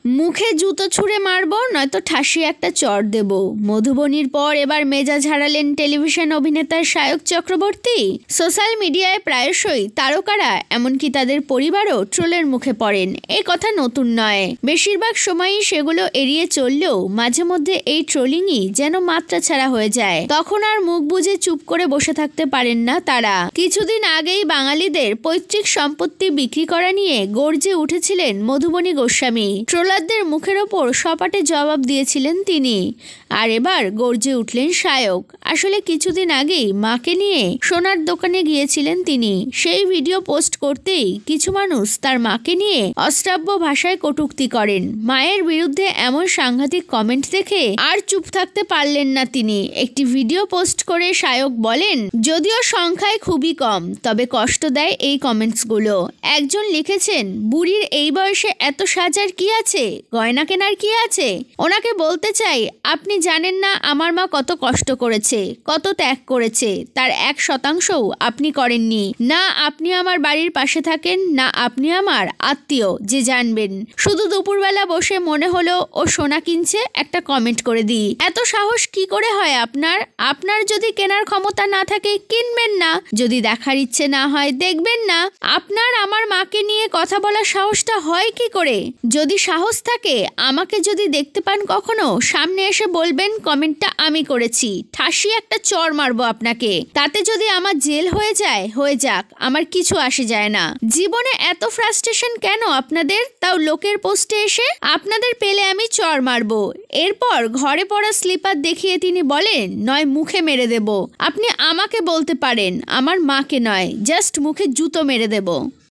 মুখে জুতো ছুঁড়ে মারবো, নয়তো ঠাসিয়ে একটা চড় দেব। মধুবনীর পর এবার মেজাজ হারালেন টেলিভিশন অভিনেতা সায়ক চক্রবর্তী। সোশ্যাল মিডিয়ায় প্রায়শই তারকারা এমনকি তাদের পরিবারও ট্রোলের মুখে পড়েন। এ কথা নতুন নয়, বেশিরভাগ সময়ই সেগুলো এড়িয়ে চললেও মাঝে মধ্যে এই ট্রোলিংই যেন মাত্রা ছাড়া হয়ে যায়। তখন আর মুখ বুজে চুপ করে বসে থাকতে পারেন না তারা। কিছুদিন আগেই বাঙালিদের পৈতৃক সম্পত্তি বিক্রি করা নিয়ে গর্জে উঠেছিলেন মধুবনী গোস্বামী। ট্রোলারদের মুখের ওপর সপাটে জবাব দিয়েছিলেন তিনি। আর এবার গর্জে উঠলেন সায়ক। আসলে কিছুদিন আগেই মাকে নিয়ে সোনার দোকানে গিয়েছিলেন তিনি। সেই ভিডিও পোস্ট করতেই কিছু মানুষ তার মাকে নিয়ে অশ্রাব্য ভাষায় কটূক্তি করেন। মায়ের বিরুদ্ধে এমন সাংঘাতিক কমেন্ট দেখে আর চুপ থাকতে পারলেন না তিনি। একটি ভিডিও পোস্ট করে সায়ক বলেন, যদিও সংখ্যায় খুবই কম, তবে কষ্ট দেয় এই কমেন্টসগুলো। একজন লিখেছেন, বুড়ির এই বয়সে এত সাজার কি আছে, গয়না কেনার কি আছে? ওনাকে বলতে চাই, আপনি জানেন না আমার মা কত কষ্ট করেছে, কত ত্যাগ করেছে, তার 1%ও আপনি করেননি। না আপনি আমার বাড়ির পাশে থাকেন, না আপনি আমার আত্মীয় যে জানবেন। শুধু দুপুরবেলা বসে মনে হলো ও সোনা কিনছে, একটা কমেন্ট করে দিই। এত সাহস কি করে হয় আপনার? আপনার যদি কেনার ক্ষমতা না থাকে কিনবেন না, যদি দেখার ইচ্ছে না হয় দেখবেন না। আপনার আমার মাকে নিয়ে কথা বলার সাহসটা হয় কি করে? যদি সাহস থাকে, আমাকে যদি দেখতে পান কখনো, সামনে এসে বলবেন কমেন্টটা আমি করেছি, ঠাসি একটা চড় মারবো আপনাকে। তাতে যদি আমার জেল হয়ে যায়, হয়ে যাক, আমার কিছু আসে যায় না। জীবনে এত ফ্রাস্ট্রেশন কেন আপনাদের, তাও লোকের পোস্টে এসে? আপনাদের পেলে আমি চড় মারবো। এরপর ঘরে পড়া স্লিপার দেখিয়ে তিনি বলেন, নয় মুখে মেরে দেব। আপনি আমাকে বলতে পারেন, আমার মাকে নয়, জাস্ট মুখে জুতো মেরে দেব।